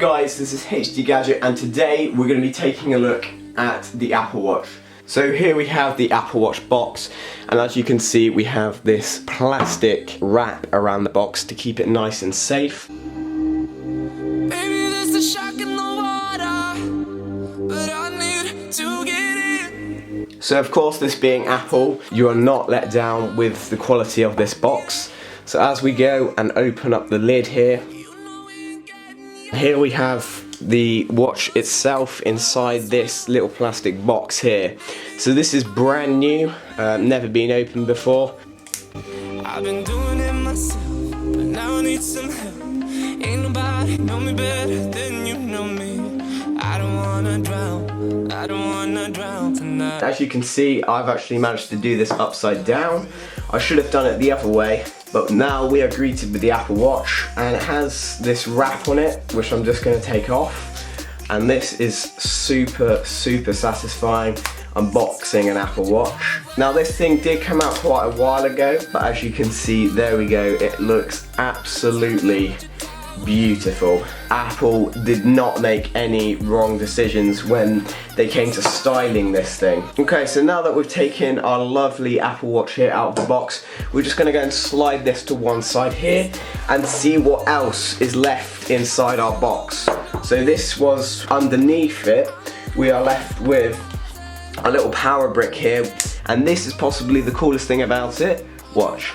guys, this is HD Gadget and today we're going to be taking a look at the Apple Watch. So here we have the Apple Watch box, and as you can see we have this plastic wrap around the box to keep it nice and safe. So of course, this being Apple, you are not let down with the quality of this box. So as we go and open up the lid here we have the watch itself inside this little plastic box here. So this is brand new, never been opened before. I've been doing it myself, but now I need some help. Ain't nobody know me better than you know me. I don't wanna drown, I don't wanna drown tonight. As you can see, I've actually managed to do this upside down. I should have done it the other way, but now we are greeted with the Apple Watch, and it has this wrap on it, which I'm just going to take off. And this is super satisfying, unboxing an Apple Watch. Now this thing did come out quite a while ago, but as you can see, there we go, it looks absolutely beautiful. Apple did not make any wrong decisions when they came to styling this thing. Okay, so now that we've taken our lovely Apple Watch here out of the box, we're just gonna go and slide this to one side here and see what else is left inside our box. So this was underneath it. We are left with a little power brick here, and this is possibly the coolest thing about it. Watch.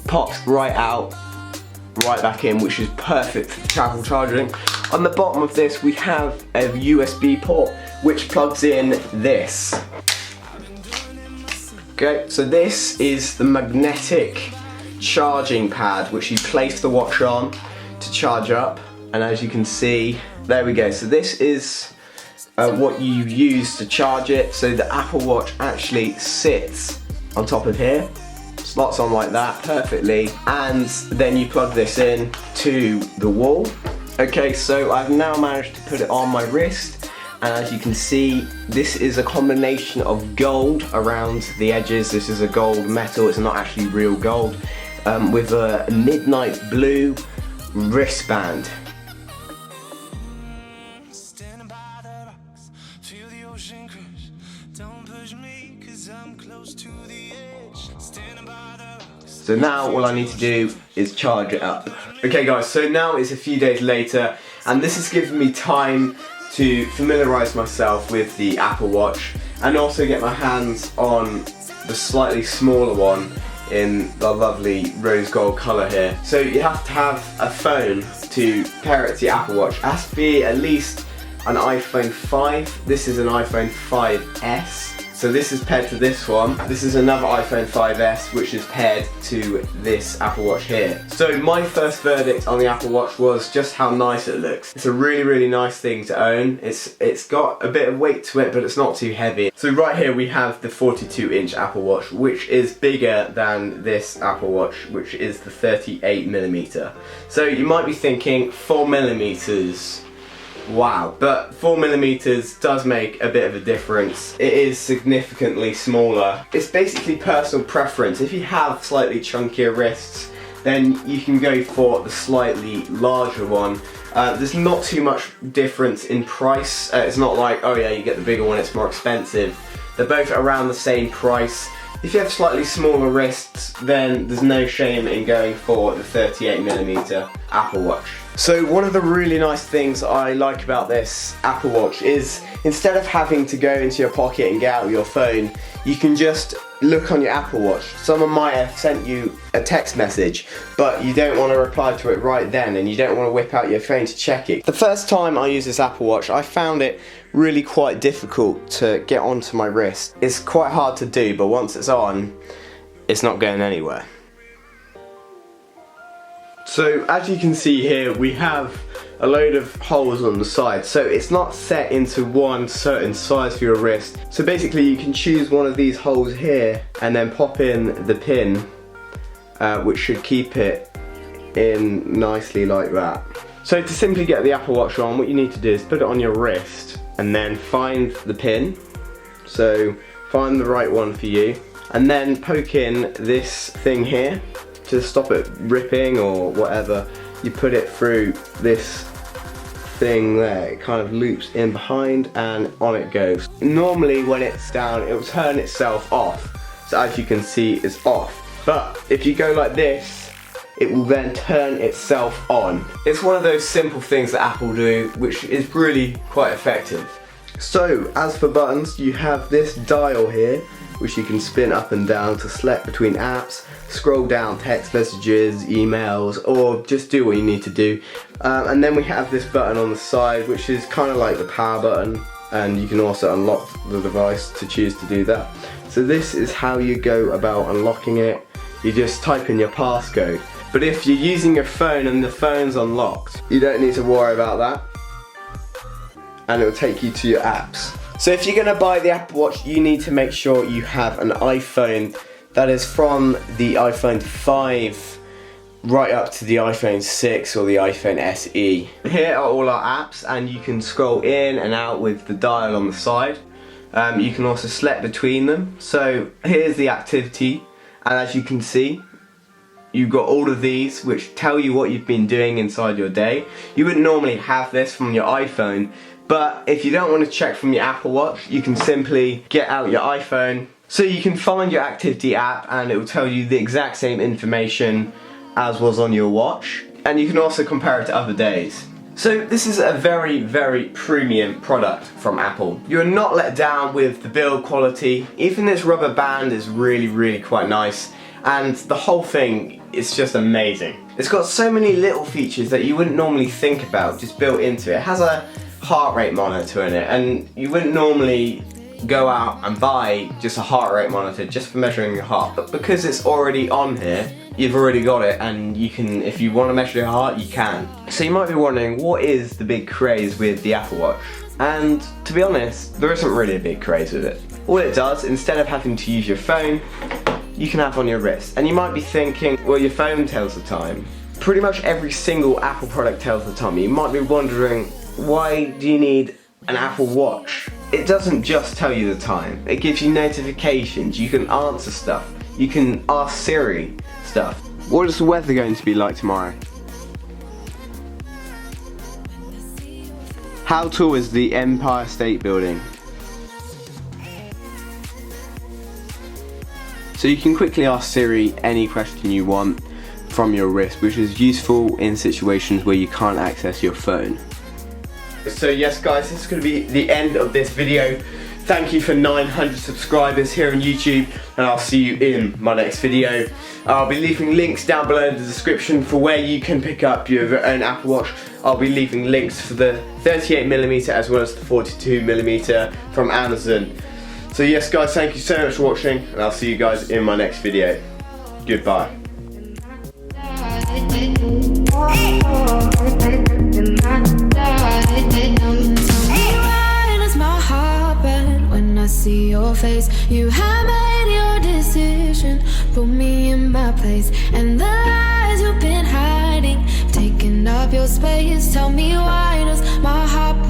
Pops right out, right back in, which is perfect for travel charging. On the bottom of this we have a USB port which plugs in this. Okay, so this is the magnetic charging pad which you place the watch on to charge up, and as you can see, there we go. So this is what you use to charge it. So the Apple Watch actually sits on top of here, slots on like that perfectly, and then you plug this in to the wall. Okay, so I've now managed to put it on my wrist, and as you can see, this is a combination of gold around the edges. This is a gold metal, it's not actually real gold, with a midnight blue wristband. So now all I need to do is charge it up. Okay guys, so now it's a few days later, and this has given me time to familiarise myself with the Apple Watch and also get my hands on the slightly smaller one in the lovely rose gold colour here. So you have to have a phone to pair it to the Apple Watch. It has to be at least an iPhone 5. This is an iPhone 5S. So this is paired to this one. This is another iPhone 5S which is paired to this Apple Watch here. So my first verdict on the Apple Watch was just how nice it looks. It's a really nice thing to own. It's got a bit of weight to it, but it's not too heavy. So right here we have the 42-inch Apple Watch, which is bigger than this Apple Watch, which is the 38mm. So you might be thinking 4mm. Wow, but 4mm does make a bit of a difference. It is significantly smaller. It's basically personal preference. If you have slightly chunkier wrists, then you can go for the slightly larger one. There's not too much difference in price. It's not like, oh yeah, you get the bigger one, it's more expensive. They're both around the same price. If you have slightly smaller wrists, then there's no shame in going for the 38mm Apple Watch. So one of the really nice things I like about this Apple Watch is instead of having to go into your pocket and get out your phone, you can just look on your Apple Watch. Someone might have sent you a text message, but you don't want to reply to it right then, and you don't want to whip out your phone to check it. The first time I used this Apple Watch, I found it really quite difficult to get onto my wrist. It's quite hard to do, but once it's on, it's not going anywhere. So as you can see here, we have a load of holes on the side, so it's not set into one certain size for your wrist. So basically you can choose one of these holes here and then pop in the pin, which should keep it in nicely like that. So to simply get the Apple Watch on, what you need to do is put it on your wrist and then find the pin. So find the right one for you, and then poke in this thing here to stop it ripping or whatever. You put it through this thing there. It kind of loops in behind and on it goes. Normally when it's down, it will turn itself off. So as you can see, it's off. But if you go like this, it will then turn itself on. It's one of those simple things that Apple do, which is really quite effective. So, as for buttons, you have this dial here, which you can spin up and down to select between apps, scroll down text messages, emails, or just do what you need to do. And then we have this button on the side, which is kind of like the power button, and you can also unlock the device to choose to do that. So this is how you go about unlocking it. You just type in your passcode. But if you're using your phone and the phone's unlocked, you don't need to worry about that. And it will take you to your apps. So if you're going to buy the Apple Watch, you need to make sure you have an iPhone that is from the iPhone 5 right up to the iPhone 6 or the iPhone SE. Here are all our apps, and you can scroll in and out with the dial on the side. You can also select between them. So here's the activity, and as you can see, you've got all of these which tell you what you've been doing inside your day. You wouldn't normally have this from your iPhone, but if you don't want to check from your Apple Watch, you can simply get out your iPhone. So you can find your activity app and it will tell you the exact same information as was on your watch. And you can also compare it to other days. So this is a very, very premium product from Apple. You're not let down with the build quality. Even this rubber band is really, really quite nice. And the whole thing is just amazing. It's got so many little features that you wouldn't normally think about just built into it. It has a heart rate monitor in it, and you wouldn't normally go out and buy just a heart rate monitor just for measuring your heart. But because it's already on here, you've already got it, and you can, if you want to measure your heart, you can. So you might be wondering, what is the big craze with the Apple Watch? And to be honest, there isn't really a big craze with it. All it does, instead of having to use your phone, you can have on your wrist. And you might be thinking, well, your phone tells the time. Pretty much every single Apple product tells the time. You might be wondering, why do you need an Apple Watch? It doesn't just tell you the time. It gives you notifications, you can answer stuff, you can ask Siri stuff. What is the weather going to be like tomorrow? How tall is the Empire State Building? So you can quickly ask Siri any question you want from your wrist, which is useful in situations where you can't access your phone. So yes guys, this is going to be the end of this video. Thank you for 900 subscribers here on YouTube, and I'll see you in my next video. I'll be leaving links down below in the description for where you can pick up your own Apple Watch. I'll be leaving links for the 38mm as well as the 42mm from Amazon. So yes guys, thank you so much for watching, and I'll see you guys in my next video. Goodbye. See your face, you have made your decision, put me in my place, and the lies you've been hiding, taking up your space. Tell me, why does my heart